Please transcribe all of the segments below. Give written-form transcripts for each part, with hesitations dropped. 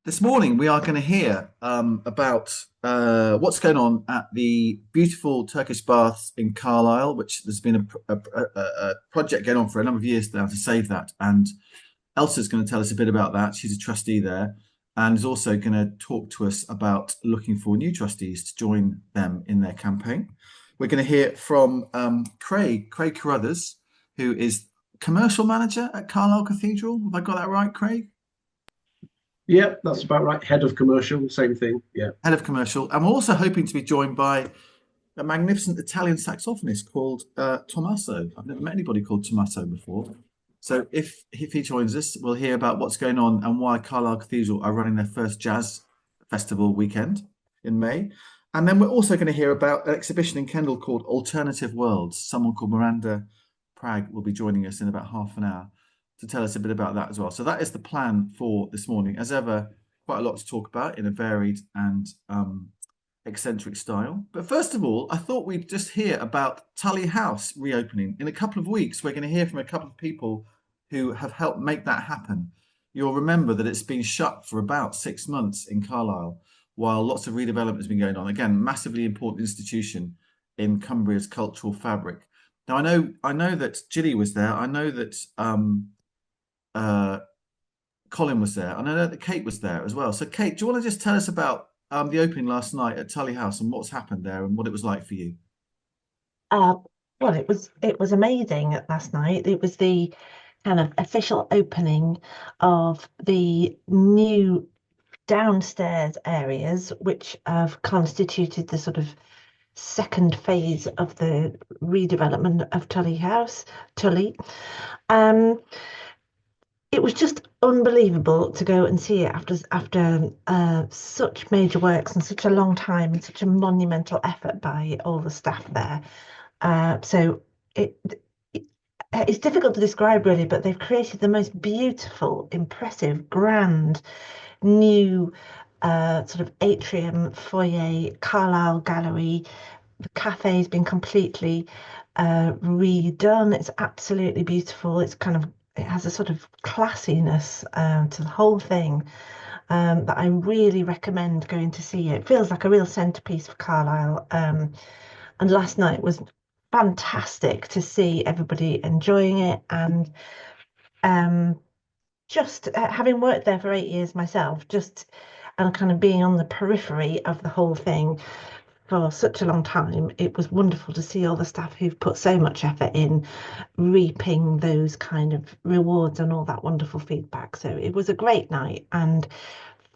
This morning, we are going to hear about what's going on at the beautiful Turkish baths in Carlisle, which there's been a project going on for a number of years now to save that. And Elsa's going to tell us a bit about that. She's a trustee there and is also going to talk to us about looking for new trustees to join them in their campaign. We're going to hear from Craig Carruthers, who is commercial manager at Carlisle Cathedral. Have I got that right, Craig? Yeah, that's about right. Head of commercial, same thing. Yeah. Head of commercial. And we're also hoping to be joined by a magnificent Italian saxophonist called Tommaso. I've never met anybody called Tommaso before. So if he joins us, we'll hear about what's going on and why Carlisle Cathedral are running their first jazz festival weekend in May. And then we're also going to hear about an exhibition in Kendal called Alternative Worlds. Someone called Miranda Prag will be joining us in about half an hour to tell us a bit about that as well. So that is the plan for this morning. As ever, quite a lot to talk about in a varied and eccentric style. But first of all, I thought we'd just hear about Tully House reopening. In a couple of weeks, we're going to hear from a couple of people who have helped make that happen. You'll remember that it's been shut for about 6 months in Carlisle while lots of redevelopment has been going on. Again, massively important institution in Cumbria's cultural fabric. Now, I know that Gilly was there. I know that uh, Colin was there. And I know that Kate was there as well. So, Kate, do you want to just tell us about the opening last night at Tully House and what's happened there and what it was like for you? Uh, well, it was amazing last night. It was the kind of official opening of the new downstairs areas, which have constituted the sort of second phase of the redevelopment of Tully House, Tully. Um, it was just unbelievable to go and see it after such major works and such a long time and such a monumental effort by all the staff there. So it, it it's difficult to describe really, but they've created the most beautiful, impressive, grand, new sort of atrium, foyer, Carlisle Gallery. The cafe's been completely redone. It's absolutely beautiful. It has a sort of classiness to the whole thing that I really recommend going to see. It feels like a real centerpiece for Carlisle. And last night was fantastic to see everybody enjoying it and um, just having worked there for 8 years myself, just and kind of being on the periphery of the whole thing for such a long time. It was wonderful to see all the staff who've put so much effort in reaping those kind of rewards and all that wonderful feedback. So it was a great night and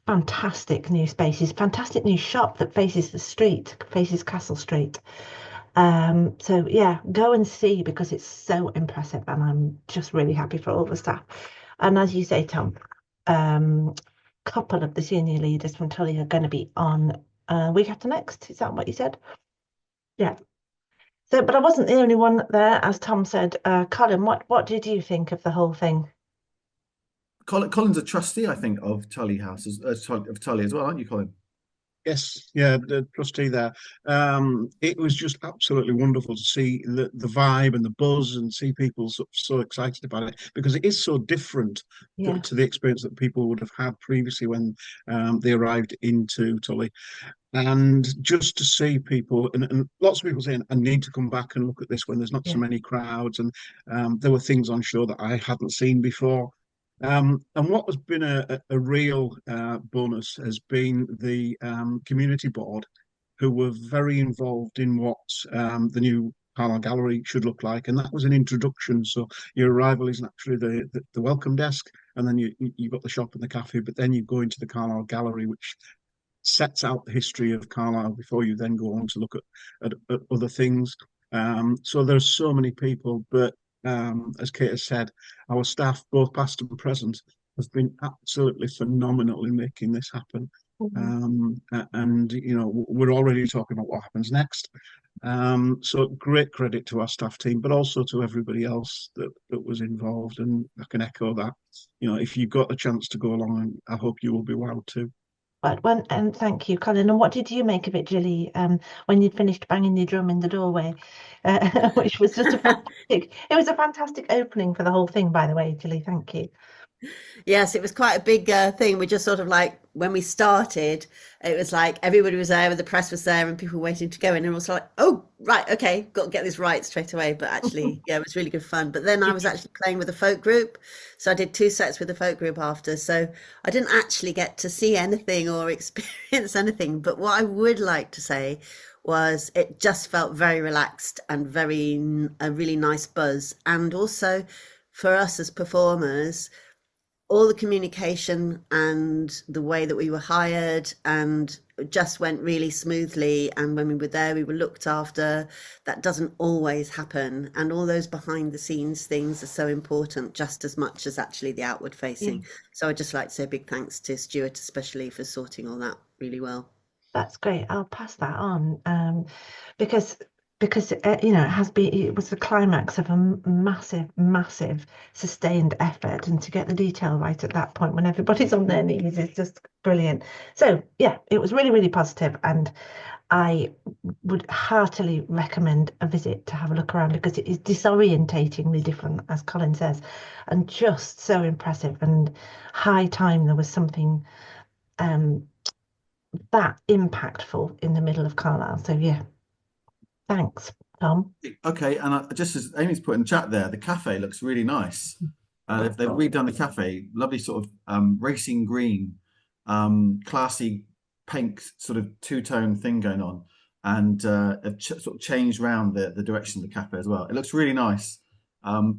fantastic new spaces, fantastic new shop that faces the street, faces Castle Street. So yeah, go and see because it's so impressive and I'm just really happy for all the staff. And as you say, Tom, couple of the senior leaders from Tully are going to be on week after next. Is that what you said? Yeah. So, but I wasn't the only one there, as Tom said. Colin, what did you think of the whole thing? Colin's a trustee, I think, of Tully House, of Tully as well, aren't you, Colin? Yes, yeah, the trustee there. It was just absolutely wonderful to see the vibe and the buzz and see people so excited about it because it is so different Yeah. to the experience that people would have had previously when they arrived into Tully. And just to see people, and lots of people saying, I need to come back and look at this when there's not so Yeah. many crowds. And there were things on show that I hadn't seen before. And what has been a real bonus has been the community board, who were very involved in what the new Carlisle Gallery should look like. And that was an introduction. So your arrival is naturally the welcome desk, and then you've got the shop and the cafe, but then you go into the Carlisle Gallery, which sets out the history of Carlisle before you then go on to look at other things. So there's so many people, but as Kate has said, our staff, both past and present, have been absolutely phenomenal in making this happen. Mhm. And you know, we're already talking about what happens next. So great credit to our staff team, but also to everybody else that was involved. And I can echo that. You know, if you got a chance to go along, I hope you will be wowed too. But and thank you, Colin. And what did you make of it, Gilly, when you'd finished banging your drum in the doorway, which was just a fantastic. It was a fantastic opening for the whole thing, by the way, Gilly. Thank you. Yes, it was quite a big thing. We just sort of like when we started, it was like everybody was there and the press was there and people were waiting to go in, and it was like, oh, right, okay, got to get this right straight away. But actually, yeah, it was really good fun. But then I was actually playing with a folk group, so I did 2 sets with the folk group after. So I didn't actually get to see anything or experience anything. But what I would like to say was it just felt very relaxed and a really nice buzz, and also for us as performers, all the communication and the way that we were hired and just went really smoothly. And when we were there, we were looked after. That doesn't always happen. And all those behind the scenes things are so important, just as much as actually the outward facing. So I'd just like to say a big thanks to Stuart, especially for sorting all that really well. That's great. I'll pass that on, because it was the climax of a massive sustained effort, and to get the detail right at that point when everybody's on their knees is just brilliant. So yeah, it was really positive, and I would heartily recommend a visit to have a look around, because it is disorientatingly different, as Colin says, and just so impressive, and high time there was something that impactful in the middle of Carlisle. So yeah, thanks, Tom. Okay, and just as Amy's put in chat there, the cafe looks really nice. They've redone the cafe, lovely sort of racing green, classy pink sort of two-tone thing going on, and sort of changed round the direction of the cafe as well. It looks really nice.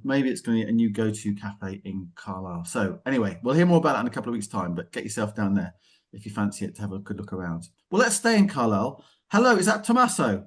Maybe it's going to be a new go-to cafe in Carlisle. So anyway, we'll hear more about that in a couple of weeks' time, but get yourself down there if you fancy it to have a good look around. Well, let's stay in Carlisle. Hello, is that Tommaso?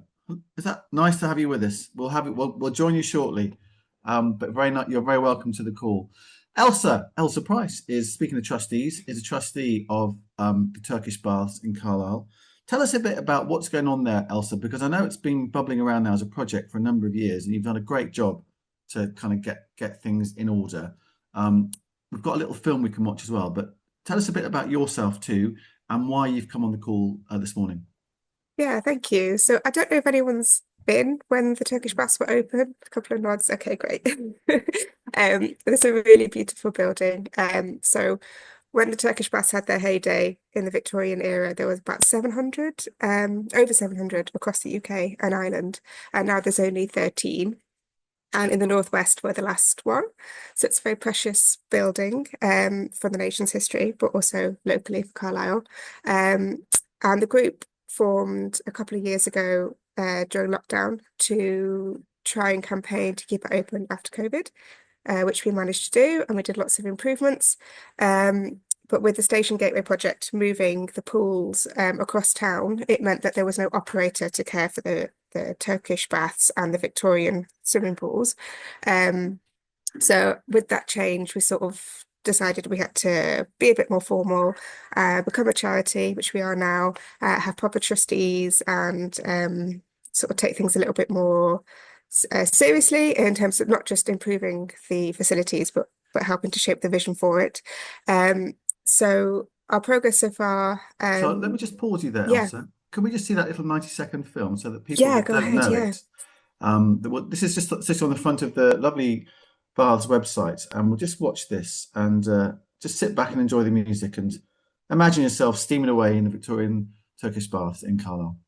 Is that nice to have you with us? We'll join you shortly. But you're very welcome to the call. Elsa Price is, speaking of trustees, is a trustee of the Turkish Baths in Carlisle. Tell us a bit about what's going on there, Elsa, because I know it's been bubbling around now as a project for a number of years, and you've done a great job to kind of get things in order. We've got a little film we can watch as well, but tell us a bit about yourself too, and why you've come on the call this morning. Yeah, thank you. So I don't know if anyone's been when the Turkish baths were open. A couple of nods. Okay, great. It's a really beautiful building. So when the Turkish baths had their heyday in the Victorian era, there was about 700, over 700 across the UK and Ireland, and now there's only 13. And in the Northwest were the last one. So it's a very precious building from the nation's history, but also locally for Carlisle. And the group formed a couple of years ago during lockdown to try and campaign to keep it open after COVID, which we managed to do, and we did lots of improvements. But with the Station Gateway project moving the pools across town, it meant that there was no operator to care for the Turkish baths and the Victorian swimming pools. So with that change, we sort of decided we had to be a bit more formal, become a charity, which we are now, have proper trustees, and sort of take things a little bit more seriously in terms of not just improving the facilities, but helping to shape the vision for it. So our progress so far. So let me just pause you there, yeah. Elsa. Can we just see that little 90-second film so that people that don't know it? This is just sits on the front of the lovely Baths website, and we'll just watch this and just sit back and enjoy the music and imagine yourself steaming away in the Victorian Turkish baths in Carlisle.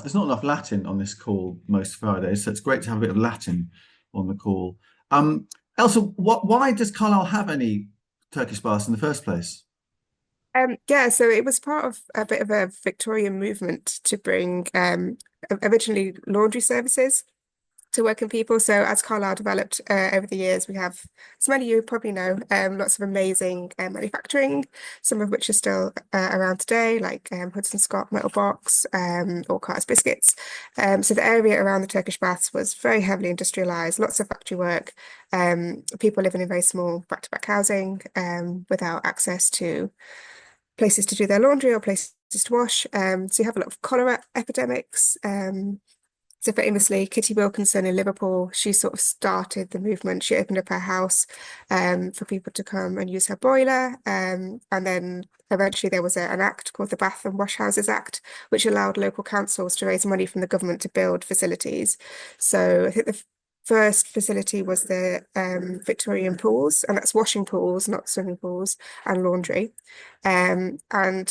stuff. There's not enough Latin on this call most Fridays, so it's great to have a bit of Latin on the call. Elsa, why does Carlisle have any Turkish baths in the first place? Yeah, so it was part of a bit of a Victorian movement to bring originally laundry services to working people. So as Carlisle developed over the years, we have, as many of you probably know, lots of amazing manufacturing, some of which are still around today, like Hudson Scott Metal Box or Carter's Biscuits. So the area around the Turkish baths was very heavily industrialized, lots of factory work, people living in very small back-to-back housing without access to places to do their laundry or places to wash. So you have a lot of cholera epidemics. So famously, Kitty Wilkinson in Liverpool, she sort of started the movement. She opened up her house for people to come and use her boiler. And then eventually there was an act called the Bath and Wash Houses Act, which allowed local councils to raise money from the government to build facilities. So I think the first facility was the Victorian pools, and that's washing pools, not swimming pools, and laundry. And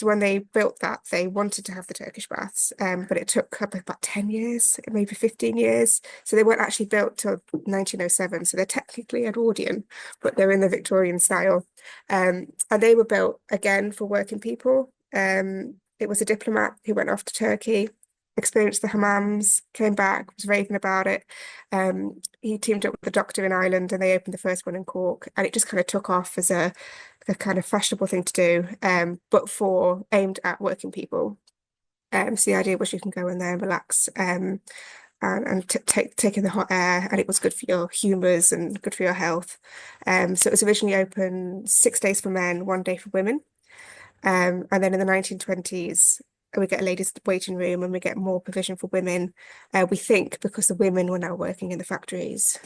when they built that, they wanted to have the Turkish baths, but it took about 10 years, maybe 15 years. So they weren't actually built till 1907. So they're technically Edwardian, but they're in the Victorian style. And they were built again for working people. It was a diplomat who went off to Turkey, experienced the hammams, came back, was raving about it. He teamed up with a doctor in Ireland and they opened the first one in Cork, and it just kind of took off as a kind of fashionable thing to do, but aimed at working people. So the idea was you can go in there and relax and take in the hot air, and it was good for your humours and good for your health. So it was originally open 6 days for men, 1 day for women. And then in the 1920s, we get a ladies' waiting room and we get more provision for women. We think because the women were now working in the factories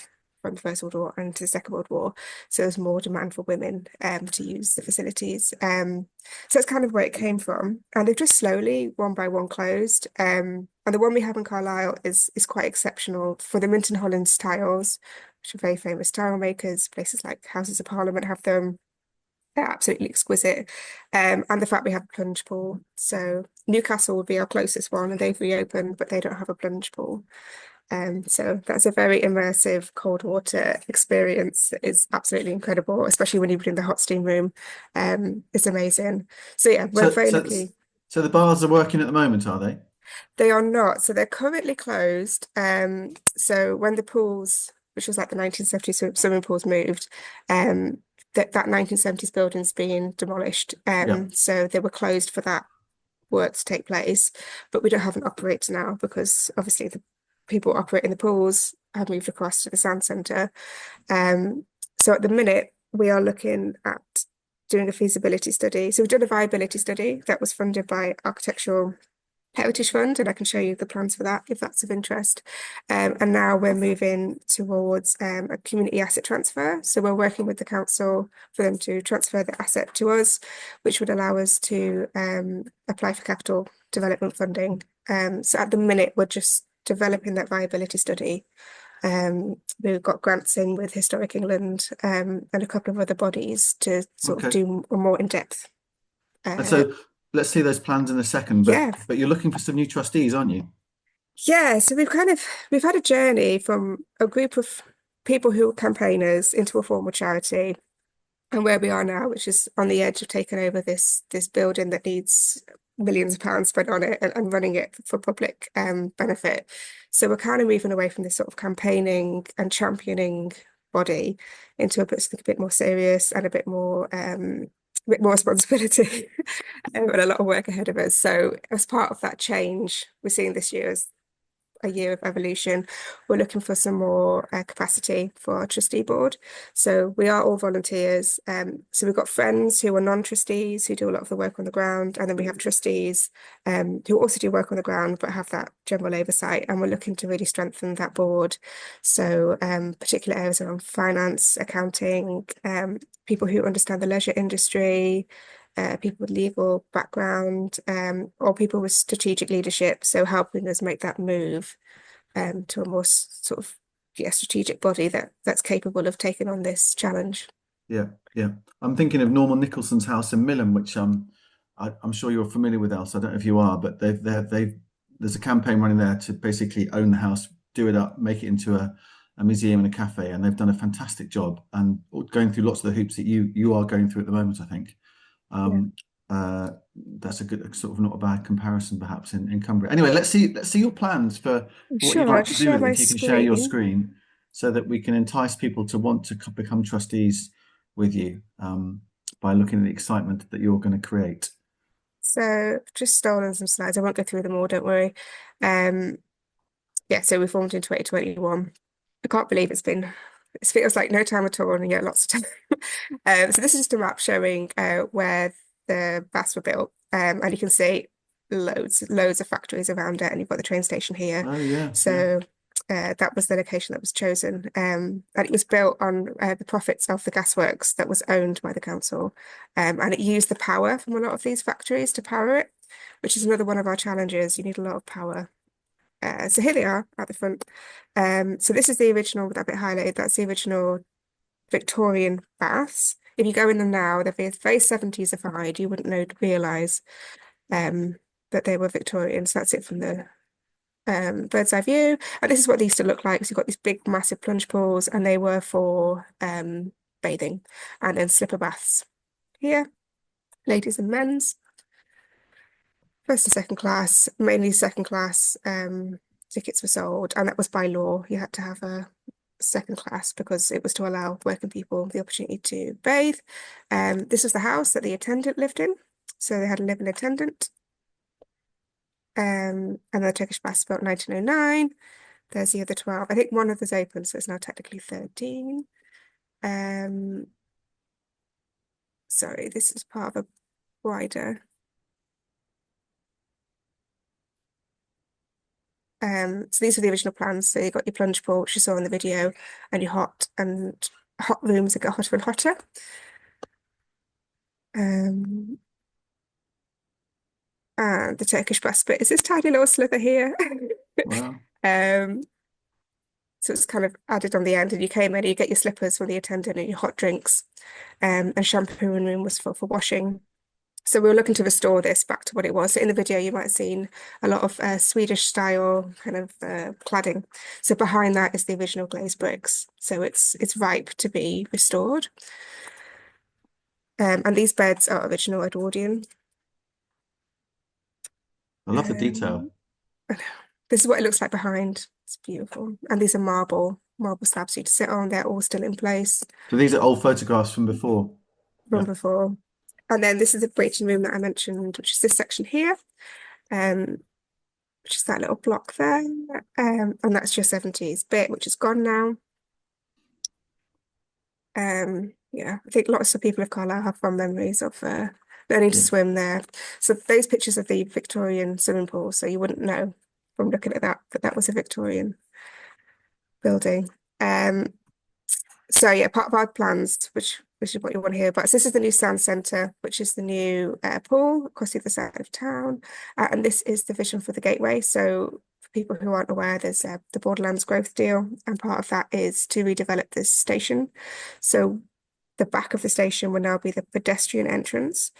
from the First World War and to the Second World War, so there's more demand for women to use the facilities. So that's kind of where it came from. And they've just slowly, one by one, closed. And the one we have in Carlisle is quite exceptional for the Minton Hollands tiles, which are very famous tile makers. Places like Houses of Parliament have them. They're absolutely exquisite. And the fact we have a plunge pool. So Newcastle would be our closest one, and they've reopened, but they don't have a plunge pool. So that's a very immersive cold water experience. It's absolutely incredible, especially when you're in the hot steam room. It's amazing. So yeah, we're very lucky. So the baths are working at the moment, are they? They are not. So they're currently closed. So when the pools, which was like the 1970s swimming pools, moved, that 1970s building's been demolished. So they were closed for that work to take place, but we don't have an operator now because obviously the people operating the pools have moved across to the sand centre. So at the minute we are looking at doing a feasibility study. So we've done a viability study that was funded by Architectural Heritage Fund, and I can show you the plans for that if that's of interest. And now we're moving towards a community asset transfer. So we're working with the council for them to transfer the asset to us, which would allow us to apply for capital development funding. So at the minute, we're just developing that viability study. We've got grants in with Historic England and a couple of other bodies to sort of do a more in-depth. So let's see those plans in a second, but you're looking for some new trustees, aren't you? Yeah, so we've had a journey from a group of people who were campaigners into a formal charity, and where we are now, which is on the edge of taking over this building that needs millions of pounds spent on it and running it for public benefit. So we're kind of moving away from this sort of campaigning and championing body into a bit more serious and a bit more responsibility and a lot of work ahead of us. So as part of that change, we're seeing this year as a year of evolution. We're looking for some more capacity for our trustee board. So we are all volunteers. So we've got friends who are non-trustees who do a lot of the work on the ground, and then we have trustees who also do work on the ground but have that general oversight, and we're looking to really strengthen that board. So particular areas around finance, accounting, people who understand the leisure industry, people with legal background, or people with strategic leadership, so helping us make that move to a more sort of strategic body that's capable of taking on this challenge. Yeah. I'm thinking of Norman Nicholson's house in Millom, which I'm sure you're familiar with, Elsa. I don't know if you are, but they've there's a campaign running there to basically own the house, do it up, make it into a museum and a cafe, and they've done a fantastic job and going through lots of the hoops that you are going through at the moment, I think. That's a good sort of not a bad comparison perhaps in Cumbria. Anyway, let's see your plans for what you'd like to do with it. If you can share your screen so that we can entice people to want to become trustees with you by looking at the excitement that you're going to create. So I've just stolen some slides. I won't go through them all, don't worry. Yeah, so we formed in 2021. I can't believe it feels like no time at all, and yet lots of time. So this is just a map showing where the baths were built, and you can see loads of factories around it, and you've got the train station here. Oh yeah. So that was the location that was chosen, and it was built on the profits of the gasworks that was owned by the council, and it used the power from a lot of these factories to power it, which is another one of our challenges. You need a lot of power. So here they are at the front. So this is the original, with that bit highlighted, that's the original Victorian baths. If you go in them now, they're very 70s-ified. You wouldn't realise that they were Victorian. So that's it from the bird's eye view. And this is what they used to look like. So you've got these big, massive plunge pools, and they were for bathing, and then slipper baths here, ladies and men's. First and second class, mainly second class tickets were sold, and that was by law. You had to have a second class because it was to allow working people the opportunity to bathe. This was the house that the attendant lived in, so they had a living attendant. And the Turkish baths built 1909. There's the other 12. I think one of them's open, so it's now technically 13. Sorry, this is part of a wider. So these are the original plans. So you've got your plunge pool, which you saw in the video, and your hot rooms that get hotter and hotter. And the Turkish bath bit is this tiny little sliver here. Wow. So it's kind of added on the end, and you came in, you get your slippers from the attendant and your hot drinks, and shampoo and room was for washing. So we were looking to restore this back to what it was. So in the video, you might have seen a lot of Swedish style kind of cladding. So behind that is the original glazed bricks. So it's ripe to be restored. And these beds are original Edwardian. I love the detail. This is what it looks like behind. It's beautiful. And these are marble slabs for you to sit on. They're all still in place. So these are old photographs from before. Before. And then this is the waiting room that I mentioned, which is this section here, which is that little block there. And that's your 70s bit, which is gone now. Yeah, I think lots of people of Carlisle have fond memories of learning to swim there. So those pictures of the Victorian swimming pool, so you wouldn't know from looking at that, but that was a Victorian building. So yeah, part of our plans, which is what you want to hear about. So this is the new Sound Centre, which is the new pool across the other side of town. And this is the vision for the gateway. So for people who aren't aware, there's the Borderlands growth deal, and part of that is to redevelop this station. So the back of the station will now be the pedestrian entrance.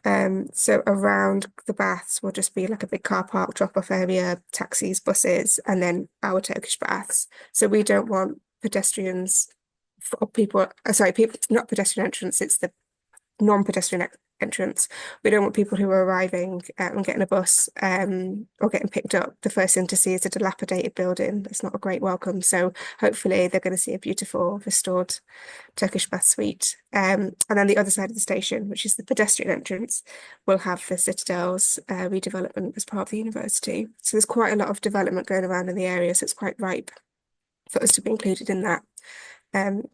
So around the baths will just be like a big car park, drop-off area, taxis, buses, and then our Turkish baths. So we don't want pedestrians for people, not pedestrian entrance, it's the non-pedestrian entrance. We don't want people who are arriving and getting a bus or getting picked up. The first thing to see is a dilapidated building. It's not a great welcome. So hopefully they're going to see a beautiful restored Turkish bath suite. And then the other side of the station, which is the pedestrian entrance, will have the Citadel's redevelopment as part of the university. So there's quite a lot of development going around in the area, so it's quite ripe for us to be included in that.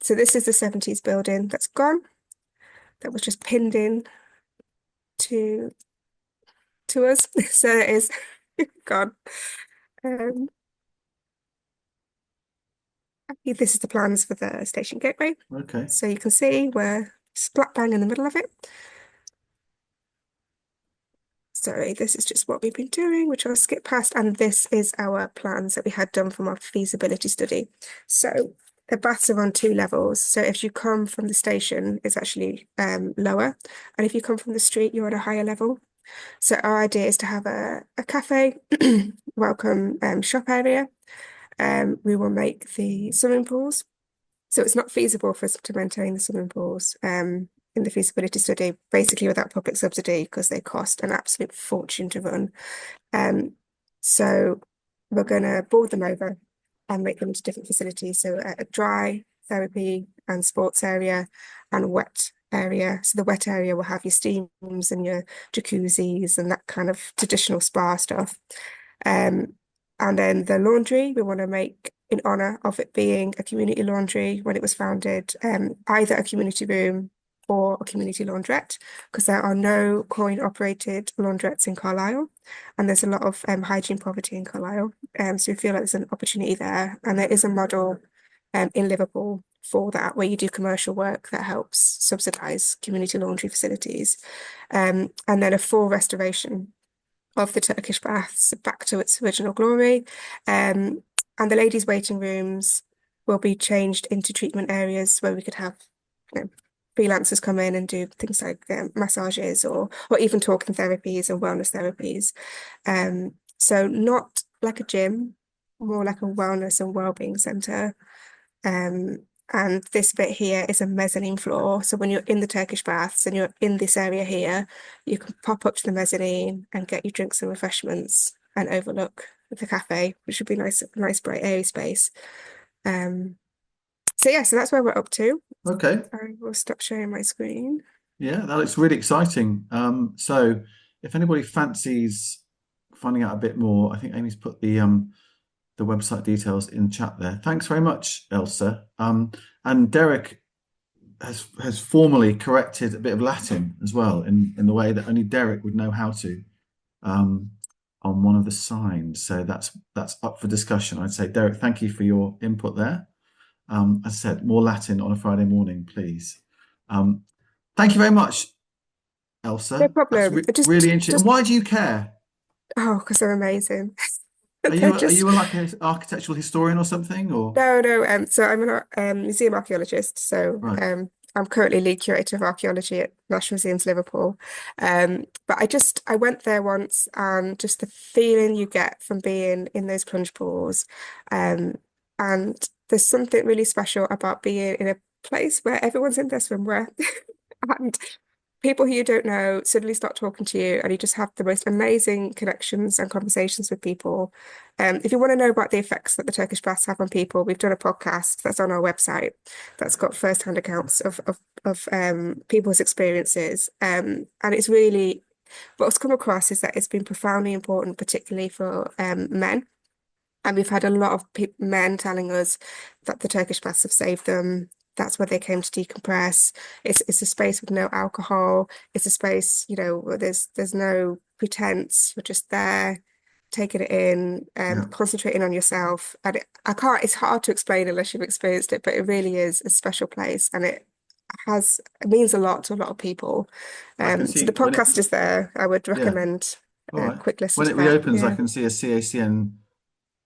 So this is the 70s building that's gone, that was just pinned in to us. So it is gone. This is the plans for the station gateway. Okay. So you can see we're splat bang in the middle of it. Sorry, this is just what we've been doing, which I'll skip past. And this is our plans that we had done from our feasibility study. So the baths are on 2 levels. So if you come from the station, it's actually lower. And if you come from the street, you're at a higher level. So our idea is to have a cafe, welcome shop area. We will make the swimming pools. So it's not feasible for us to maintain the swimming pools in the feasibility study, basically without public subsidy, because they cost an absolute fortune to run. So we're going to board them over and make them into different facilities. So a dry therapy and sports area and a wet area. So the wet area will have your steams and your jacuzzis and that kind of traditional spa stuff. And then the laundry, we want to make in honor of it being a community laundry when it was founded, either a community room or a community laundrette, because there are no coin-operated laundrettes in Carlisle, and there's a lot of hygiene poverty in Carlisle. So we feel like there's an opportunity there, and there is a model in Liverpool for that, where you do commercial work that helps subsidise community laundry facilities, and then a full restoration of the Turkish baths back to its original glory. And the ladies' waiting rooms will be changed into treatment areas where we could have, freelancers come in and do things like massages or even talking therapies and wellness therapies. So not like a gym, more like a wellness and wellbeing centre. And this bit here is a mezzanine floor. So when you're in the Turkish baths and you're in this area here, you can pop up to the mezzanine and get your drinks and refreshments and overlook the cafe, which would be nice, bright, airy space. So that's where we're up to. Okay. I will stop sharing my screen. Yeah, that looks really exciting. So if anybody fancies finding out a bit more, I think Amy's put the website details in chat there. Thanks very much, Elsa. And Derek has formally corrected a bit of Latin as well in the way that only Derek would know how to on one of the signs. So that's up for discussion. I'd say, Derek, thank you for your input there. As I said, more Latin on a Friday morning, please. Thank you very much, Elsa. No problem. That's really interesting. And why do you care? Oh, because they're amazing. Are you like an architectural historian or something? Or no. So I'm a museum archaeologist. So right. I'm currently lead curator of archaeology at National Museums Liverpool. But I went there once, and just the feeling you get from being in those plunge pools, and there's something really special about being in a place where everyone's in their swimwear and people who you don't know suddenly start talking to you, and you just have the most amazing connections and conversations with people. If you want to know about the effects that the Turkish baths have on people, we've done a podcast that's on our website that's got first-hand accounts of people's experiences. And it's really, what's come across is that it's been profoundly important, particularly for men. And we've had a lot of men telling us that the Turkish baths have saved them. That's where they came to decompress. It's a space with no alcohol. It's a space, where there's no pretense. You're just there, taking it in, concentrating on yourself. And it's hard to explain unless you've experienced it, but it really is a special place, and it means a lot to a lot of people. So the podcast is there. I would recommend a quick listen when it reopens. I can see a CACN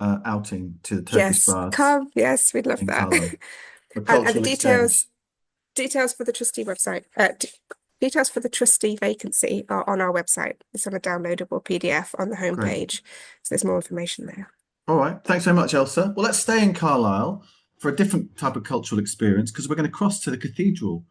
outing to the Turkish baths. Come, yes, we'd love that. And the details for the trustee website, details for the trustee vacancy are on our website. It's on a downloadable PDF on the homepage. So there's more information there. All right. Thanks very much, Elsa. Well, let's stay in Carlisle for a different type of cultural experience, because we're going to cross to the cathedral,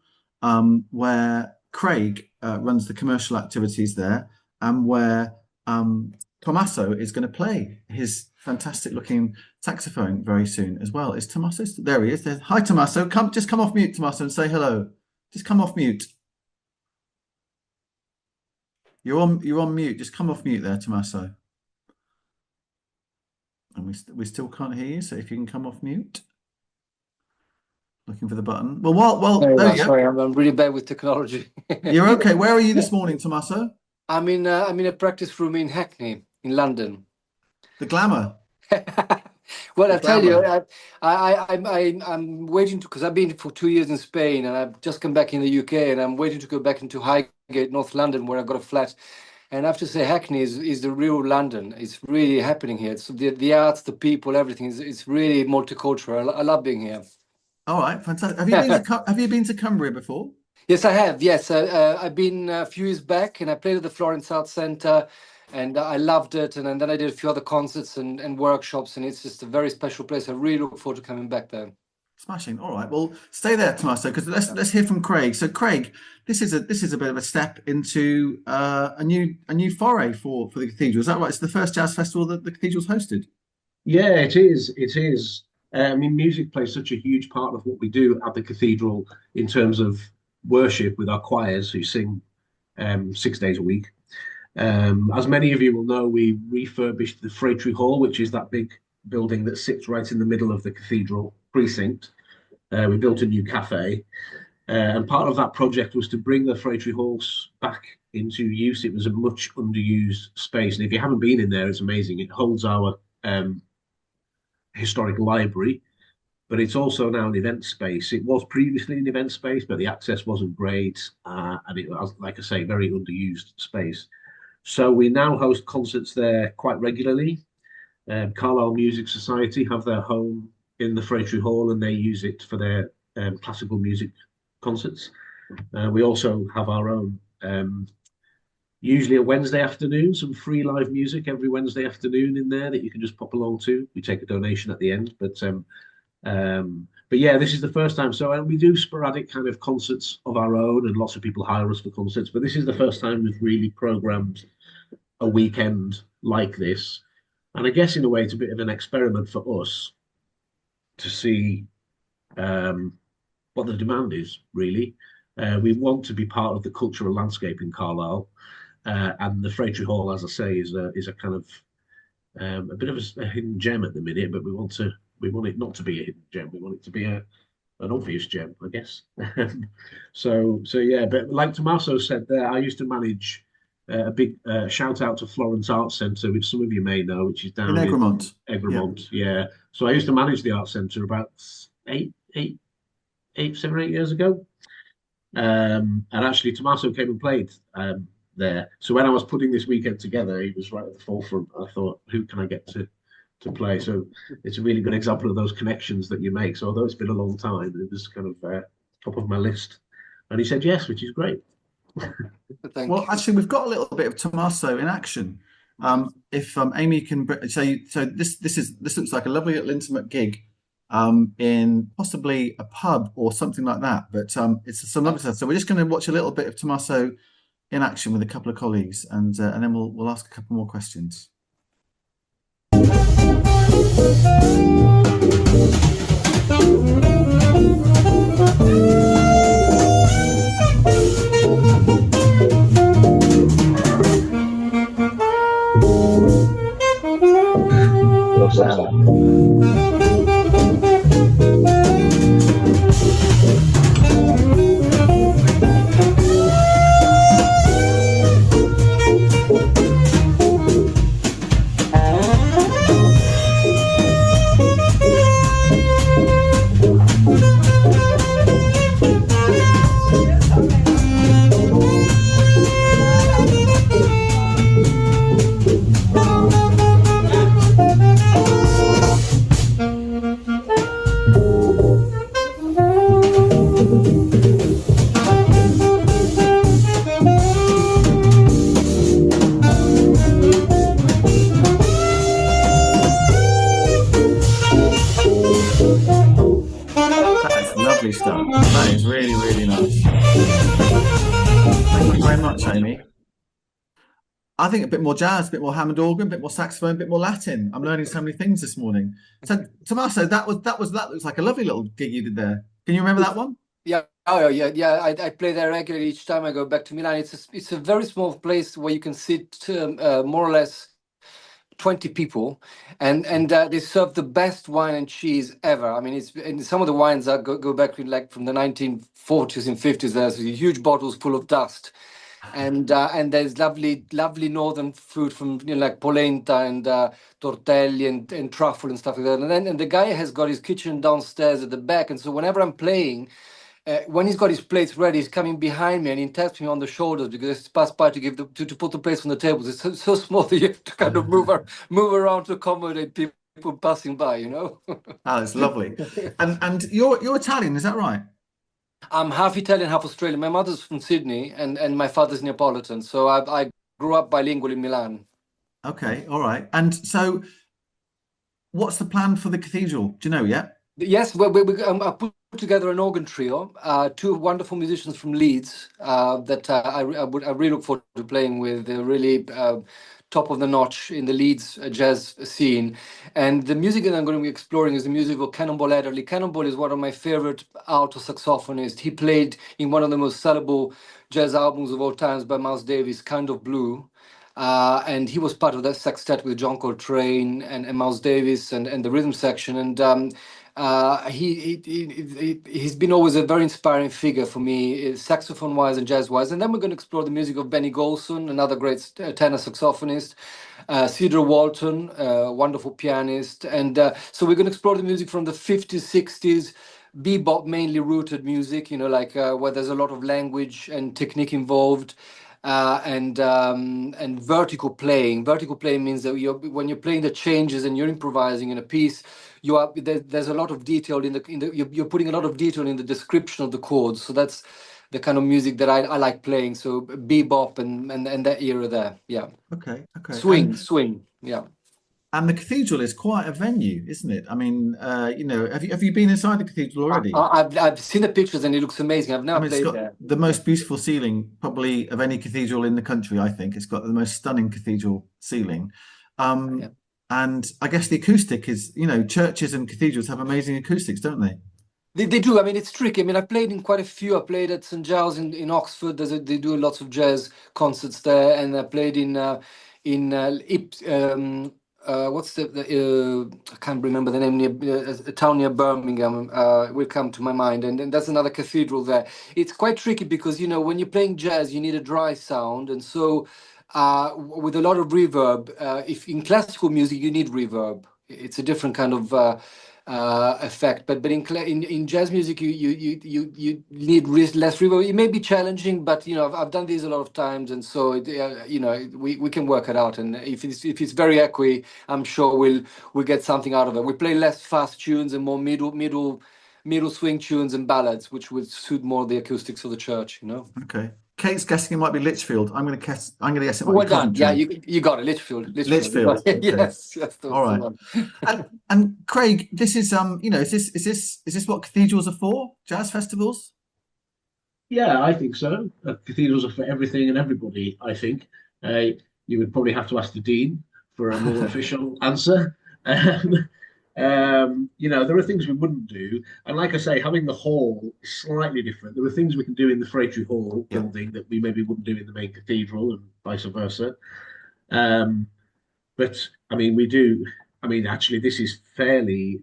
where Craig runs the commercial activities there, and where Tommaso is going to play his fantastic looking saxophone very soon as well. Is Tommaso? There he is. Hi, Tommaso. Just come off mute, Tommaso, and say hello. Just come off mute. You're on mute. Just come off mute there, Tommaso. And we still can't hear you. So if you can come off mute. Looking for the button. Well, there you go. Sorry, I'm really bad with technology. You're okay. Where are you this morning, Tommaso? I'm in a practice room in Hackney, in London. The glamour. Well, I tell you, I'm waiting to, because I've been for 2 years in Spain, and I've just come back in the UK, and I'm waiting to go back into Highgate, North London, where I've got a flat. And I have to say, Hackney is the real London. It's really happening here. So the arts, the people, everything it's really multicultural. I love being here. All right, fantastic. Have you been to Cumbria before? Yes, I have. Yes, I've been a few years back, and I played at the Florence Arts Centre, and I loved it. And then I did a few other concerts and workshops, and it's just a very special place. I really look forward to coming back there. Smashing. All right. Well, stay there, Tommaso, because let's hear from Craig. So, Craig, this is a bit of a step into a new foray for the cathedral. Is that right? It's the first jazz festival that the cathedral's hosted. Yeah, it is. It is. I mean, music plays such a huge part of what we do at the cathedral in terms of worship with our choirs who sing 6 days a week. As many of you will know, we refurbished the Freitry Hall, which is that big building that sits right in the middle of the cathedral precinct. We built a new cafe, and part of that project was to bring the Freitry Halls back into use. It was a much underused space, and if you haven't been in there, it's amazing. It holds our historic library, but it's also now an event space. It was previously an event space, but the access wasn't great, and it was, like I say, very underused space. So we now host concerts there quite regularly. Carlisle Music Society have their home in the Freitry Hall, and they use it for their classical music concerts. We also have our own, usually a Wednesday afternoon, some free live music every Wednesday afternoon in there that you can just pop along to. We take a donation at the end, but yeah, this is the first time. So we do sporadic kind of concerts of our own, and lots of people hire us for concerts. But this is the first time we've really programmed a weekend like this. And I guess in a way, it's a bit of an experiment for us to see what the demand is, really. We want to be part of the cultural landscape in Carlisle. And the Freitry Hall, as I say, is a kind of a bit of a hidden gem at the minute, but we want it not to be a hidden gem. We want it to be an obvious gem, I guess. So yeah, but like Tommaso said there, I used to manage a big shout out to Florence Arts Centre, which some of you may know, which is down In Egremont. Egremont, yeah. So I used to manage the Arts Centre about 7 or 8 years ago. And actually Tommaso came and played there. So when I was putting this weekend together, he was right at the forefront. I thought, who can I get to play? So it's a really good example of those connections that you make. So although it's been a long time, it was kind of top of my list. And he said yes, which is great. Well, actually, we've got a little bit of Tommaso in action. If Amy can say, so this looks like a lovely little intimate gig in possibly a pub or something like that. But it's some lovely stuff. So we're just going to watch a little bit of Tommaso in action with a couple of colleagues, and then we'll ask a couple more questions. Lovely stuff. That is really, really nice. Thank you very much, Amy. I think a bit more jazz, a bit more Hammond organ, a bit more saxophone, a bit more Latin. I'm learning so many things this morning. So, Tommaso, that looks like a lovely little gig you did there. Can you remember that one? Yeah, oh yeah. I play there regularly each time I go back to Milan. It's a very small place where you can sit more or less 20 people, and they serve the best wine and cheese ever. I mean, some of the wines that go back like from the 1940s and 50s. There's huge bottles full of dust, and there's lovely northern food from like polenta and tortelli and truffle and stuff like that. And the guy has got his kitchen downstairs at the back, and so whenever I'm playing, when he's got his plates ready, he's coming behind me and he taps me on the shoulders because it's passed by to put the plates on the tables. It's so small that you have to kind of move around to accommodate people passing by, Oh, it's lovely. And you're Italian, is that right? I'm half Italian, half Australian. My mother's from Sydney, and my father's Neapolitan. So I grew up bilingual in Milan. Okay, all right. And so, what's the plan for the cathedral? Do you know yet? Yes, I put together an organ trio, two wonderful musicians from Leeds that I really look forward to playing with. They're really top of the notch in the Leeds jazz scene. And the music that I'm going to be exploring is the music of Cannonball Adderley. Cannonball is one of my favorite alto saxophonists. He played in one of the most sellable jazz albums of all times by Miles Davis, Kind of Blue. And he was part of that sextet with John Coltrane and Miles Davis and the rhythm section. And he's been always a very inspiring figure for me, saxophone wise and jazz wise. And then we're going to explore the music of Benny Golson, another great tenor saxophonist, Cedar Walton, wonderful pianist. And so we're going to explore the music from the 50s, 60s. Bebop mainly rooted music, like where there's a lot of language and technique involved. And vertical playing. Vertical playing means that when you're playing the changes and you're improvising in a piece, there's a lot of detail you're putting a lot of detail in the description of the chords. So that's the kind of music that I like playing. So bebop and that era there. Yeah. Okay. Swing. Yeah. And the cathedral is quite a venue, isn't it? I mean, have you been inside the cathedral already? I've seen the pictures and it looks amazing. I've never It's played got there. the most beautiful ceiling, probably of any cathedral in the country, I think. It's got the most stunning cathedral ceiling. Yeah. And I guess the acoustic is, churches and cathedrals have amazing acoustics, don't they? They do. I mean, it's tricky. I mean, I played in quite a few. I played at St. Giles in Oxford. They do lots of jazz concerts there, and I played what's I can't remember the name, near a town near Birmingham. Will come to my mind, and that's another cathedral there. It's quite tricky because when you're playing jazz, you need a dry sound, and so with a lot of reverb. If in classical music you need reverb, it's a different kind of effect. But in jazz music, you need less reverb. It may be challenging, but I've done these a lot of times, and so we can work it out. And if it's very echoey, I'm sure we'll get something out of it. We play less fast tunes and more middle swing tunes and ballads, which would suit more the acoustics of the church. Okay. Kate's guessing it might be Lichfield. I'm going to guess it might Well be done. Yeah, Coventry. you got it. Lichfield. Lichfield. Okay. Yes. That's All right. the one. And Craig, this is is this what cathedrals are for? Jazz festivals? Yeah, I think so. Cathedrals are for everything and everybody, I think. You would probably have to ask the Dean for a more official answer. There are things we wouldn't do. And like I say, having the hall is slightly different. There are things we can do in the Freitry Hall building that we maybe wouldn't do in the main cathedral and vice versa. But I mean, we do. I mean, actually, this is fairly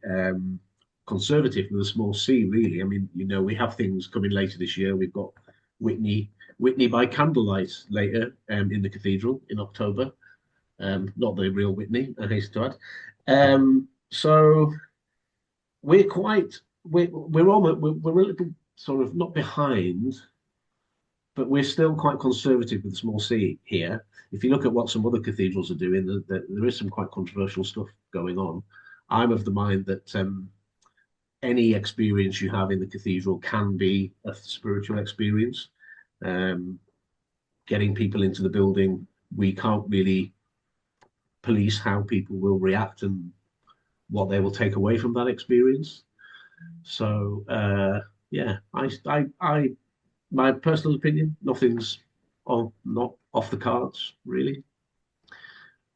conservative with a small c, really. I mean, we have things coming later this year. We've got Whitney by candlelight later in the cathedral in October. Not the real Whitney, I hasten to add. So we're a little sort of not behind, but we're still quite conservative with a small c here. If you look at what some other cathedrals are doing, there is some quite controversial stuff going on. I'm of the mind that any experience you have in the cathedral can be a spiritual experience. Getting people into the building, we can't really police how people will react and what they will take away from that experience. So yeah, I my personal opinion, nothing's not off the cards really.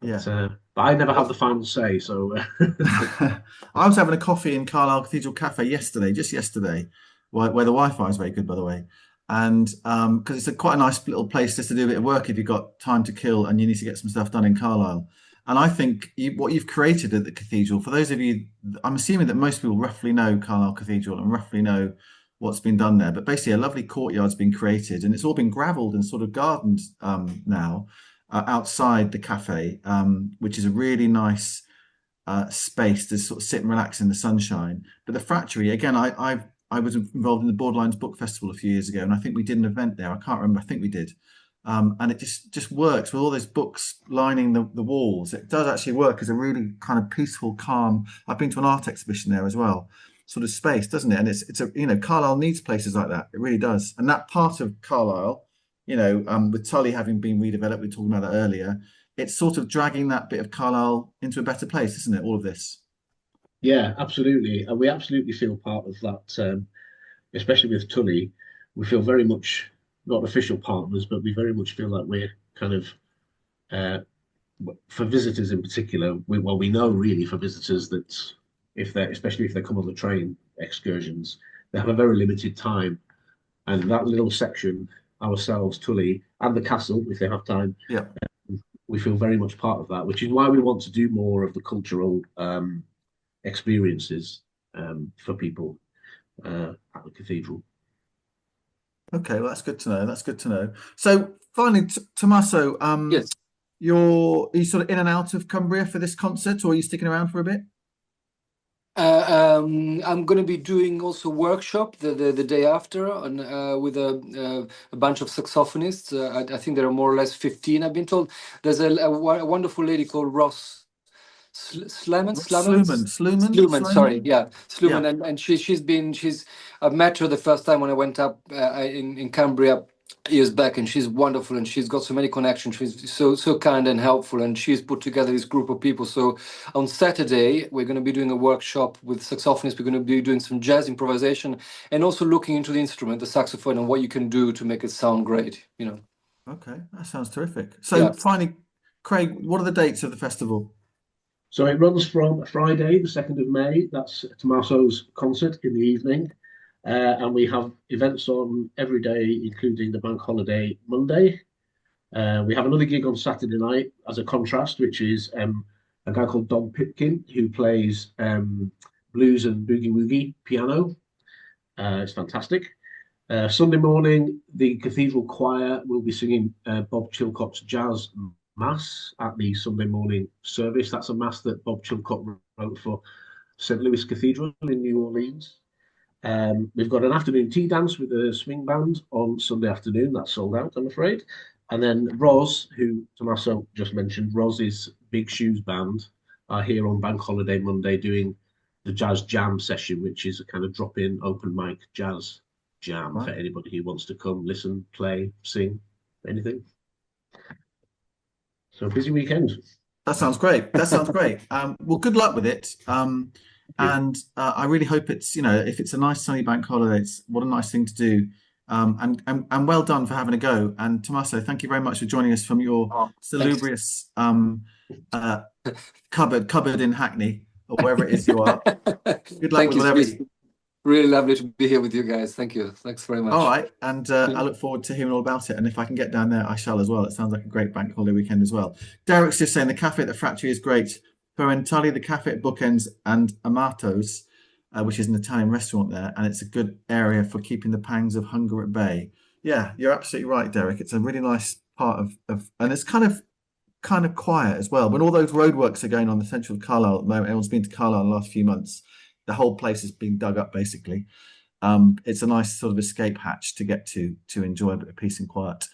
Yeah. But I never have the final say. So I was having a coffee in Carlisle Cathedral Cafe just yesterday, where the Wi-Fi is very good, by the way. And because it's quite a nice little place just to do a bit of work if you've got time to kill and you need to get some stuff done in Carlisle. And I think what you've created at the cathedral, for those of you, I'm assuming that most people roughly know Carlisle Cathedral and roughly know what's been done there. But basically, a lovely courtyard's been created, and it's all been gravelled and sort of gardened now outside the cafe, which is a really nice space to sort of sit and relax in the sunshine. But the Frattery, again, I was involved in the Borderlines Book Festival a few years ago, and I think we did an event there. I can't remember. I think we did. And it just works with all those books lining the walls. It does actually work as a really kind of peaceful, calm. I've been to an art exhibition there as well. sort of space, doesn't it? And it's a, Carlisle needs places like that. It really does. And that part of Carlisle, with Tully having been redeveloped, we were talking about that earlier, it's sort of dragging that bit of Carlisle into a better place, isn't it? All of this. Yeah, absolutely. And we absolutely feel part of that, especially with Tully. We feel very much not official partners, but we very much feel like we're kind of, uh, for visitors in particular, we know really for visitors that especially if they come on the train excursions, they have a very limited time. And that little section, ourselves, Tully, and the castle, if they have time, Yeah. we feel very much part of that, which is why we want to do more of the cultural experiences for people at the cathedral. Okay, well, that's good to know. That's good to know. So finally, Tommaso, Yes. are you sort of in and out of Cumbria for this concert, or are you sticking around for a bit? I'm going to be doing also workshop the day after with a bunch of saxophonists. I think there are more or less 15. I've been told there's a wonderful lady called Ross Sluman, sorry, yeah, Sluman, Yeah. and I've met her the first time when I went up in Cumbria years back, and she's wonderful, and she's got so many connections. She's so kind and helpful, and she's put together this group of people. So on Saturday we're going to be doing a workshop with saxophonists. We're going to be doing some jazz improvisation, and also looking into the instrument, the saxophone, and what you can do to make it sound great. Okay, that sounds terrific. So Yeah. finally, Craig, what are the dates of the festival? So it runs from Friday, the 2nd of May. That's Tommaso's concert in the evening. And we have events on every day, including the bank holiday Monday. We have another gig on Saturday night as a contrast, which is a guy called Don Pipkin, who plays blues and boogie woogie piano. It's fantastic. Sunday morning, the cathedral choir will be singing Bob Chilcott's Jazz Mass at the Sunday morning service. That's a mass that Bob Chilcott wrote for St. Louis Cathedral in New Orleans. We've got an afternoon tea dance with a swing band on Sunday afternoon. That's sold out, I'm afraid. And then Roz, who Tommaso just mentioned, Roz's Big Shoes band are here on Bank Holiday Monday doing the Jazz Jam session, which is a kind of drop-in open mic jazz jam for anybody who wants to come, listen, play, sing, anything. So busy weekend. That sounds great. That sounds great. Well, good luck with it. And I really hope it's, if it's a nice sunny bank holiday, what a nice thing to do. And well done for having a go. And Tommaso, thank you very much for joining us from your salubrious cupboard in Hackney, or wherever it is you are. Good luck with whatever. Really lovely to be here with you guys. Thank you. Thanks very much. All right. And I look forward to hearing all about it. And if I can get down there, I shall as well. It sounds like a great bank holiday weekend as well. Derek's just saying the cafe at the Factory is great. Ferentali, the cafe at Bookends, and Amato's, which is an Italian restaurant there. And it's a good area for keeping the pangs of hunger at bay. Yeah, you're absolutely right, Derek. It's a really nice part of and it's kind of quiet as well. When all those roadworks are going on the central of Carlisle at the moment, everyone's been to Carlisle in the last few months. The whole place has been dug up, basically. It's a nice sort of escape hatch to get to enjoy a bit of peace and quiet.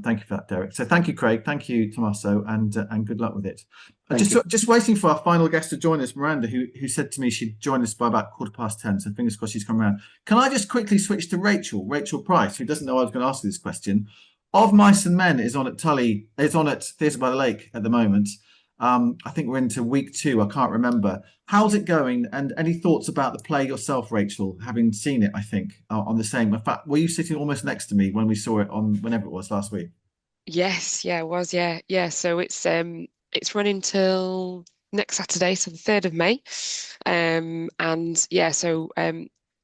Thank you for that, Derek. So thank you, Craig. Thank you, Tommaso, and good luck with it. Just waiting for our final guest to join us, Miranda, who said to me she'd join us by about 10:15. So fingers crossed she's come around. Can I just quickly switch to Rachel Price, who doesn't know I was going to ask you this question? Of Mice and Men is on at Theatre by the Lake at the moment. I think we're into week 2. I can't remember. How's it going? And any thoughts about the play yourself, Rachel, having seen it, I think, on the same. In fact, were you sitting almost next to me when we saw it on whenever it was last week? Yes, yeah, it was, yeah. So it's running till next Saturday, so the 3rd of May. And yeah, so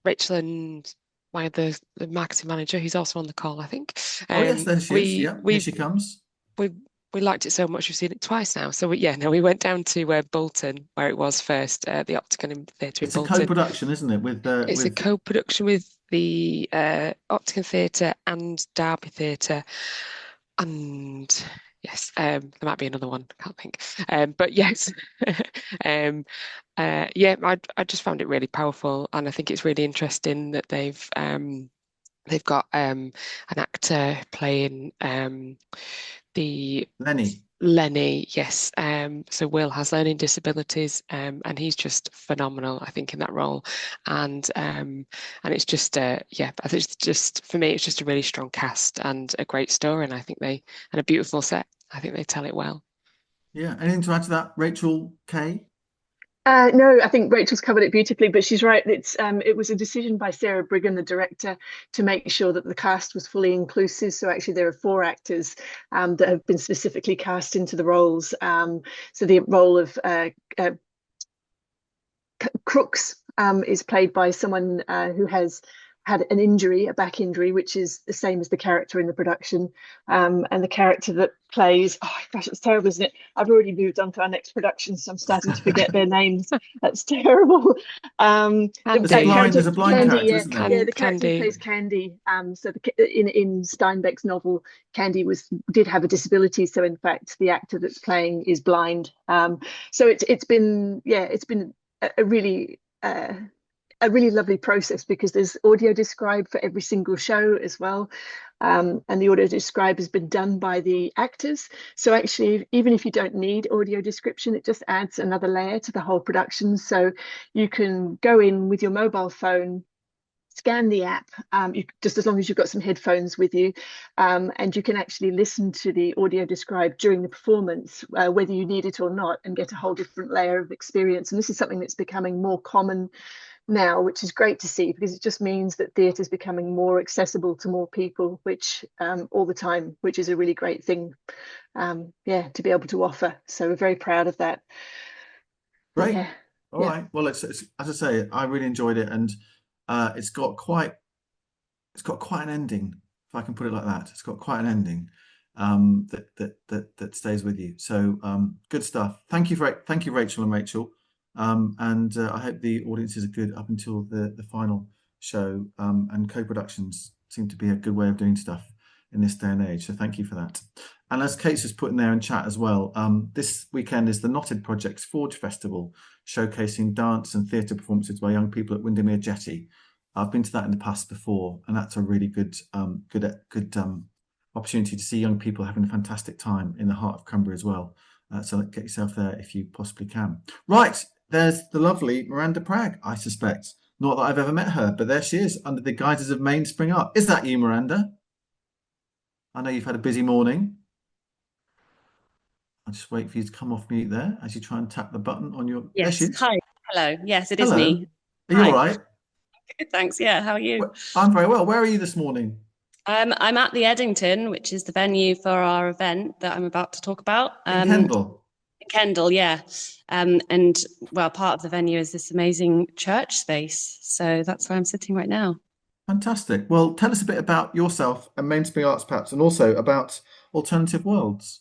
Rachel and the marketing manager, who's also on the call, I think. Oh yes, there she is. Yeah, here she comes. We liked it so much, we've seen it twice now. So we went down to Bolton, where it was first, the Octagon Theatre in Bolton. It's a co-production, isn't it? It's a co-production with the Octagon Theatre and Derby Theatre, and yes, there might be another one, I can't think. But yes, I just found it really powerful, and I think it's really interesting that they've got an actor playing the Lenny. Lenny, yes. So Will has learning disabilities, and he's just phenomenal, I think, in that role. And it's just, yeah, I think it's just for me, it's just a really strong cast and a great story, and I think and a beautiful set. I think they tell it well. Yeah. Anything to add to that, Rachel Kay? No, I think Rachel's covered it beautifully, but she's right. It was a decision by Sarah Brigham, the director, to make sure that the cast was fully inclusive. So actually, there are 4 actors that have been specifically cast into the roles. So the role of Crooks is played by someone who has had an injury, a back injury, which is the same as the character in the production. And the character that plays, oh gosh, it's terrible, isn't it? I've already moved on to our next production, so I'm starting to forget their names. That's terrible. There's a blind Candy, character, isn't there? yeah, the character who plays Candy. So in Steinbeck's novel, Candy did have a disability. So in fact, the actor that's playing is blind. So it's been a really lovely process, because there's audio described for every single show as well. And the audio describe has been done by the actors. So actually, even if you don't need audio description, it just adds another layer to the whole production. So you can go in with your mobile phone, scan the app, just as long as you've got some headphones with you, and you can actually listen to the audio described during the performance, whether you need it or not, and get a whole different layer of experience. And this is something that's becoming more common now, which is great to see, because it just means that theatre is becoming more accessible to more people, which all the time, which is a really great thing, to be able to offer. So we're very proud of that. Great. Yeah. All right. Well, it's as I say, I really enjoyed it, and it's got quite an ending, if I can put it like that. It's got quite an ending that stays with you. So good stuff. Thank you, Rachel and Rachel. And I hope the audiences are good up until the final show. And co-productions seem to be a good way of doing stuff in this day and age. So thank you for that. And as Kate's just put in there in chat as well, this weekend is the Knotted Project's Forge Festival, showcasing dance and theatre performances by young people at Windermere Jetty. I've been to that in the past before, and that's a really good opportunity to see young people having a fantastic time in the heart of Cumbria as well. So get yourself there if you possibly can. Right. There's the lovely Miranda Pragg, I suspect. Not that I've ever met her, but there she is, under the guises of Mainspring Art. Is that you, Miranda? I know you've had a busy morning. I'll just wait for you to come off mute there as you try and tap the button on your... Yes, hi. Hello. Yes, it is Hello. me. Are you all right? Good, thanks. Yeah, how are you? I'm very well. Where are you this morning? I'm at the Eddington, which is the venue for our event that I'm about to talk about. In Kendal? Kendal, yeah. And well, part of the venue is this amazing church space. So that's where I'm sitting right now. Fantastic. Well, tell us a bit about yourself and Mainspring Arts, perhaps, and also about Alternative Worlds.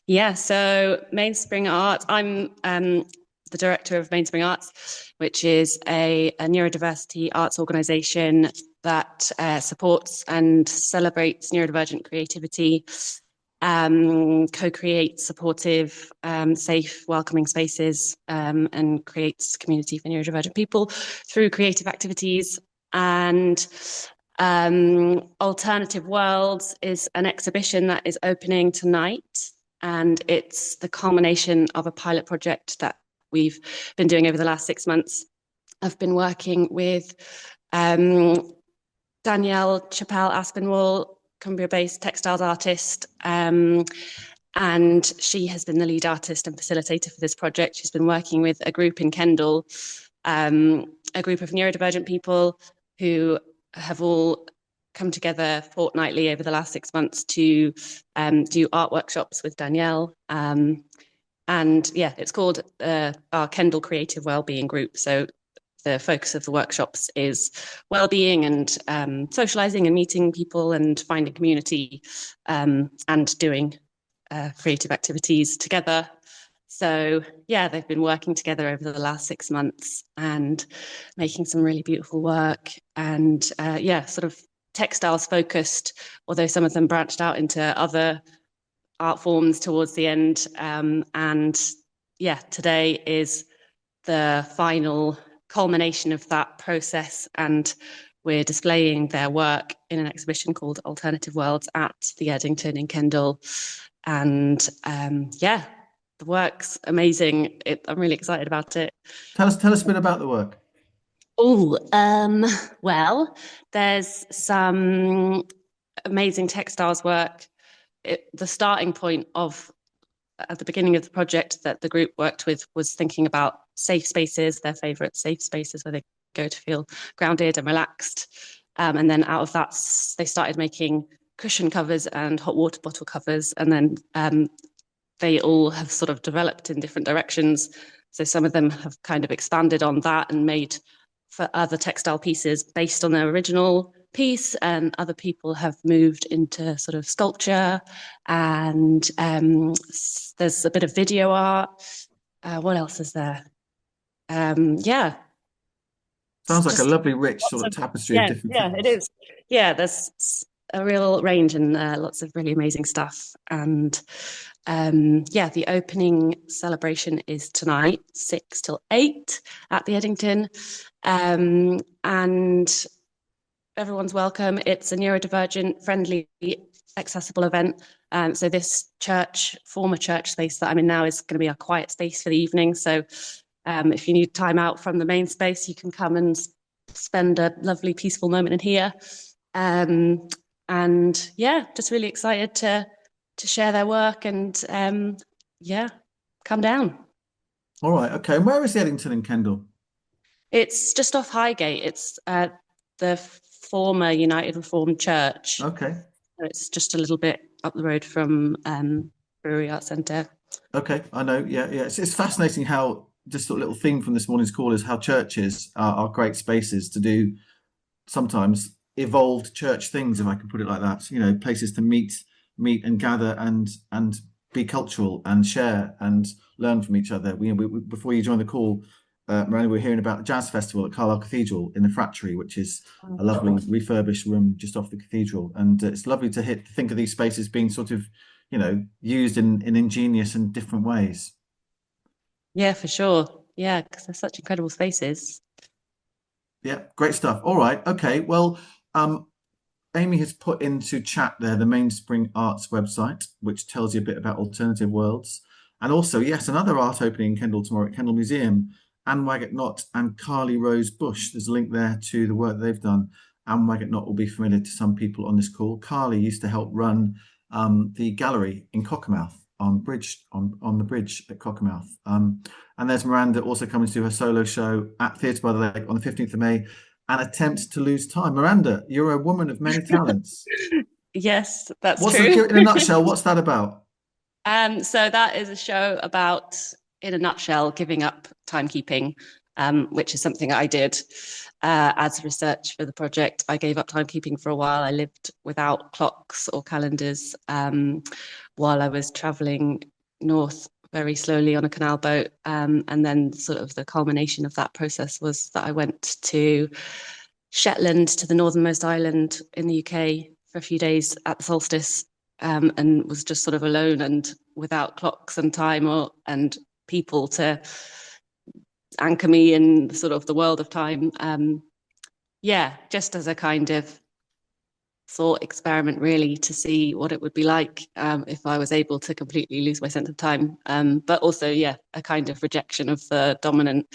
Yeah, so Mainspring Arts, I'm the director of Mainspring Arts, which is a neurodiversity arts organisation that supports and celebrates neurodivergent creativity, co-creates supportive, safe, welcoming spaces, and creates community for neurodivergent people through creative activities. And Alternative Worlds is an exhibition that is opening tonight, and it's the culmination of a pilot project that we've been doing over the last 6 months. I've been working with Danielle Chappell-Aspinwall, Cumbria-based textiles artist, and she has been the lead artist and facilitator for this project. She's been working with a group in Kendal, a group of neurodivergent people who have all come together fortnightly over the last 6 months to do art workshops with Danielle. And yeah, it's called our Kendal Creative Wellbeing Group. So the focus of the workshops is well-being and socialising and meeting people and finding community and doing creative activities together. So yeah, they've been working together over the last 6 months and making some really beautiful work, and yeah, sort of textiles focused, although some of them branched out into other art forms towards the end. And yeah, today is the final culmination of that process, and we're displaying their work in an exhibition called Alternative Worlds at the Eddington in Kendal. And yeah, the work's amazing. I'm really excited about it. Tell us a bit about the work. Oh, well, there's some amazing textiles work. The starting point of at the beginning of the project that the group worked with was thinking about safe spaces, their favourite safe spaces where they go to feel grounded and relaxed. And then out of that, they started making cushion covers and hot water bottle covers. And then they all have sort of developed in different directions. So some of them have kind of expanded on that and made for other textile pieces based on their original piece, and other people have moved into sort of sculpture, and there's a bit of video art. What else is there? Yeah. Sounds like a lovely, rich sort of tapestry of different things. Yeah, it is. Yeah, there's a real range and lots of really amazing stuff. And yeah, the opening celebration is tonight, 6 till 8 at the Eddington. And everyone's welcome. It's a neurodivergent, friendly, accessible event. So this former church space that I'm in now is going to be a quiet space for the evening. So if you need time out from the main space, you can come and spend a lovely, peaceful moment in here. And yeah, just really excited to share their work and yeah, come down. All right, okay. And where is the Eddington in Kendal? It's just off Highgate. It's the former United Reformed Church. Okay. So it's just a little bit up the road from Brewery Arts Centre. Okay, I know. Yeah. It's fascinating how just a little theme from this morning's call is how churches are great spaces to do sometimes evolved church things, if I can put it like that. You know, places to meet and gather and be cultural and share and learn from each other. We before you joined the call, Miranda, we were hearing about the jazz festival at Carlisle Cathedral in the Frattery, which is a lovely refurbished room just off the cathedral. And it's lovely to think of these spaces being sort of, you know, used in ingenious and different ways. Yeah, for sure. Yeah, because they're such incredible spaces. Yeah, great stuff. All right. Okay. Well, Amy has put into chat there the Mainspring Arts website, which tells you a bit about Alternative Worlds. And also, yes, another art opening in Kendal tomorrow at Kendal Museum. Anne Waggot-Knott and Carly Rose Bush. There's a link there to the work they've done. Anne Waggot-Knott will be familiar to some people on this call. Carly used to help run the gallery in Cockermouth on the bridge at Cockermouth. And there's Miranda also coming to do her solo show at Theatre by the Lake on the 15th of May. An attempt to lose time. Miranda, you're a woman of many talents. Yes, that's true. In a nutshell, what's that about? So that is a show about, in a nutshell, giving up timekeeping, which is something I did as research for the project. I gave up timekeeping for a while. I lived without clocks or calendars while I was travelling north very slowly on a canal boat. And then sort of the culmination of that process was that I went to Shetland, to the northernmost island in the UK for a few days at the solstice, and was just sort of alone and without clocks and time and people to anchor me in sort of the world of time. Yeah, just as a kind of thought experiment, really, to see what it would be like if I was able to completely lose my sense of time. But also, yeah, a kind of rejection of the dominant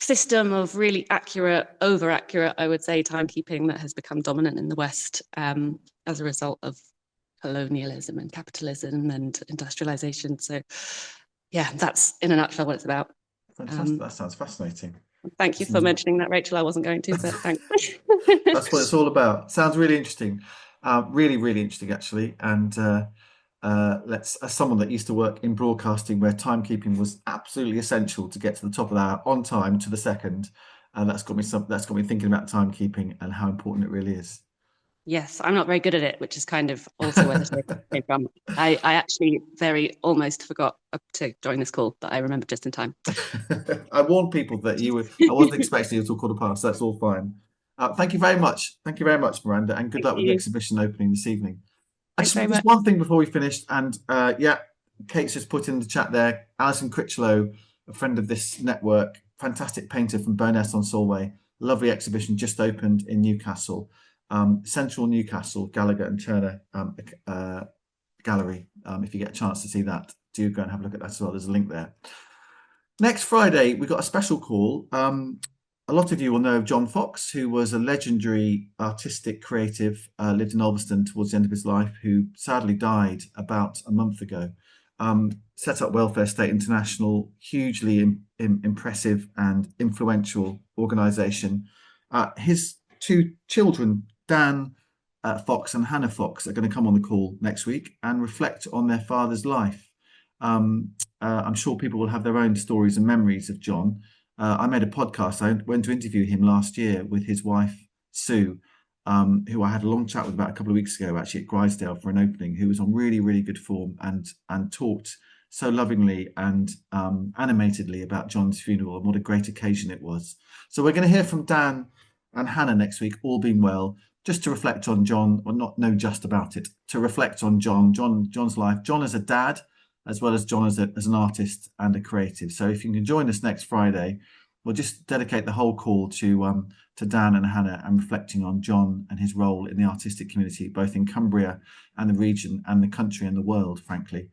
system of really over-accurate, I would say, timekeeping that has become dominant in the West as a result of colonialism and capitalism and industrialization. So yeah, that's in a nutshell what it's about. Fantastic. That sounds fascinating. Thank you for mentioning that, Rachel. I wasn't going to, but thanks. That's what it's all about. Sounds really interesting. Really, really interesting, actually. And as someone that used to work in broadcasting where timekeeping was absolutely essential to get to the top of the hour on time to the second, that's got me thinking about timekeeping and how important it really is. Yes, I'm not very good at it, which is kind of also where the statement came from. I actually almost forgot to join this call, but I remembered just in time. I warned people that I wasn't expecting you till 15:15, so that's all fine. Thank you very much. Thank you very much, Miranda, and good luck with the exhibition opening this evening. Just one thing before we finish, and yeah, Kate's just put in the chat there, Alison Critchlow, a friend of this network, fantastic painter from Bowness on Solway, lovely exhibition just opened in Newcastle, Central Newcastle, Gallagher and Turner Gallery. If you get a chance to see that, do go and have a look at that as well. There's a link there. Next Friday, we got a special call. A lot of you will know of John Fox, who was a legendary artistic creative, lived in Ulverston towards the end of his life, who sadly died about a month ago. Set up Welfare State International, hugely impressive and influential organisation. His two children, Dan Fox and Hannah Fox, are going to come on the call next week and reflect on their father's life. I'm sure people will have their own stories and memories of John. I made a podcast. I went to interview him last year with his wife, Sue, who I had a long chat with about a couple of weeks ago, actually at Grisdale for an opening, who was on really, really good form and talked so lovingly and animatedly about John's funeral and what a great occasion it was. So we're going to hear from Dan and Hannah next week, all being well, just to reflect on John, or not know just about it, to reflect on John's life, John as a dad, as well as John as an artist and a creative. So if you can join us next Friday, we'll just dedicate the whole call to Dan and Hannah and reflecting on John and his role in the artistic community, both in Cumbria and the region and the country and the world, frankly.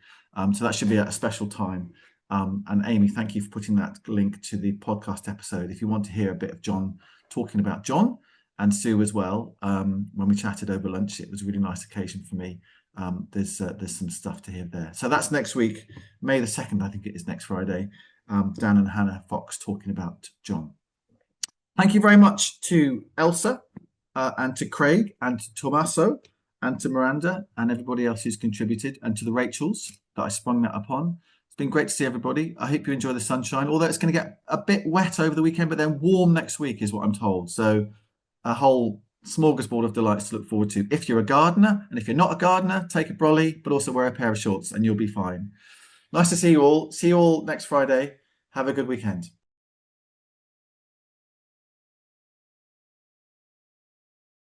So that should be a special time. And Amy, thank you for putting that link to the podcast episode. If you want to hear a bit of John talking about John and Sue as well, when we chatted over lunch, it was a really nice occasion for me. There's some stuff to hear there. So that's next week, May the 2nd, I think it is, next Friday. Dan and Hannah Fox talking about John. Thank you very much to Elsa and to Craig and to Tommaso and to Miranda and everybody else who's contributed, and to the Rachels that I sprung that upon. It's been great to see everybody. I hope you enjoy the sunshine, although it's going to get a bit wet over the weekend, but then warm next week is what I'm told. So a whole smorgasbord of delights to look forward to if you're a gardener, and if you're not a gardener, take a brolly, but also wear a pair of shorts and you'll be fine. Nice to see you all. See you all next Friday. Have a good weekend.